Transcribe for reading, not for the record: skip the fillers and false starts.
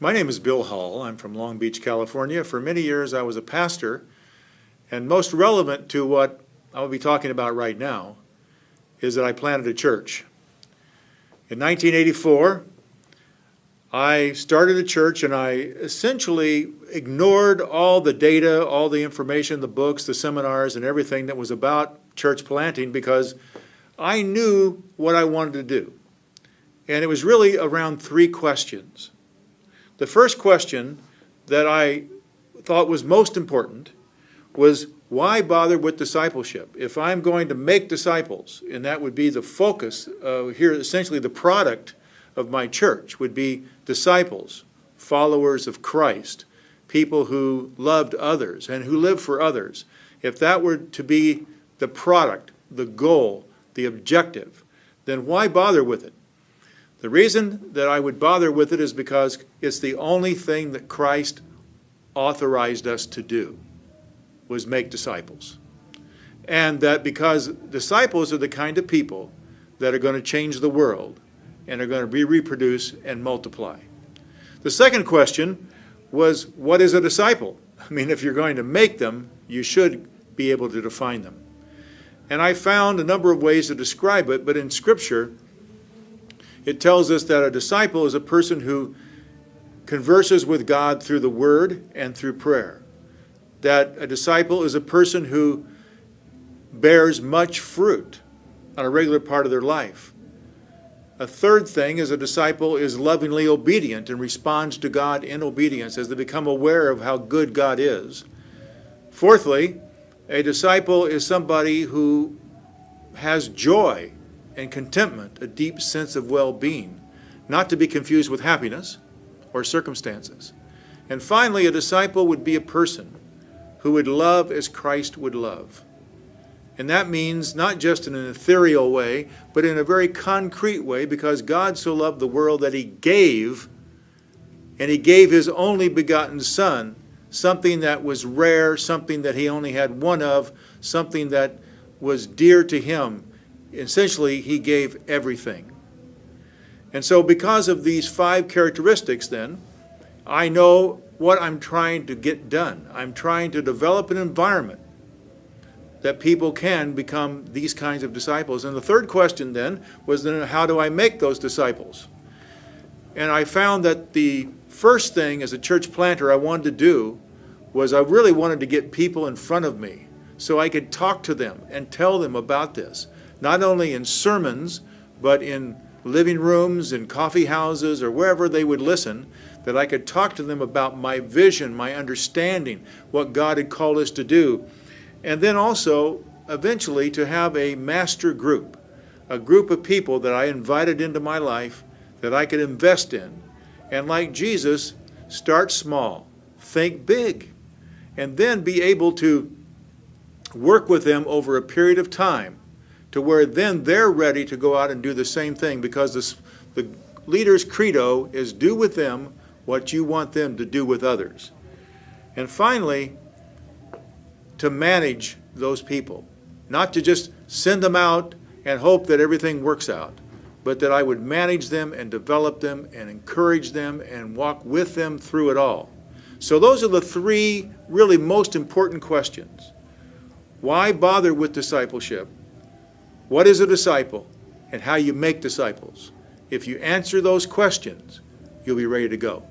My name is Bill Hall. I'm from Long Beach, California. For many years I was a pastor, and most relevant to what I'll be talking about right now is that I planted a church. In 1984, I started a church, and I essentially ignored all the data, all the information, the books, the seminars, and everything that was about church planting because I knew what I wanted to do. And it was really around three questions. The first question that I thought was most important was, why bother with discipleship? If I'm going to make disciples, and that would be the focus here, essentially the product of my church would be disciples, followers of Christ, people who loved others and who lived for others. If that were to be the product, the goal, the objective, then why bother with it? The reason that I would bother with it is because it's the only thing that Christ authorized us to do, was make disciples. And that because disciples are the kind of people that are going to change the world and are going to reproduce and multiply. The second question was, what is a disciple? I mean, if you're going to make them, you should be able to define them. And I found a number of ways to describe it, but in Scripture, it tells us that a disciple is a person who converses with God through the Word and through prayer. That a disciple is a person who bears much fruit on a regular part of their life. A third thing is a disciple is lovingly obedient and responds to God in obedience as they become aware of how good God is. Fourthly, a disciple is somebody who has joy and contentment, a deep sense of well-being, not to be confused with happiness or circumstances. And finally, a disciple would be a person who would love as Christ would love. And that means not just in an ethereal way, but in a very concrete way, because God so loved the world that He gave, and He gave His only begotten Son, something that was rare, something that He only had one of, something that was dear to Him. Essentially, He gave everything. And so because of these five characteristics then, I know what I'm trying to get done. I'm trying to develop an environment that people can become these kinds of disciples. And the third question then was, then how do I make those disciples? And I found that the first thing as a church planter I wanted to do was I really wanted to get people in front of me so I could talk to them and tell them about this. Not only in sermons, but in living rooms, in coffee houses, or wherever they would listen, that I could talk to them about my vision, my understanding, what God had called us to do. And then also, eventually, to have a master group, a group of people that I invited into my life that I could invest in. And like Jesus, start small, think big, and then be able to work with them over a period of time to where then they're ready to go out and do the same thing, because the leader's credo is do with them what you want them to do with others. And finally, to manage those people, not to just send them out and hope that everything works out, but that I would manage them and develop them and encourage them and walk with them through it all. So those are the three really most important questions. Why bother with discipleship? What is a disciple? And how you make disciples? If you answer those questions, you'll be ready to go.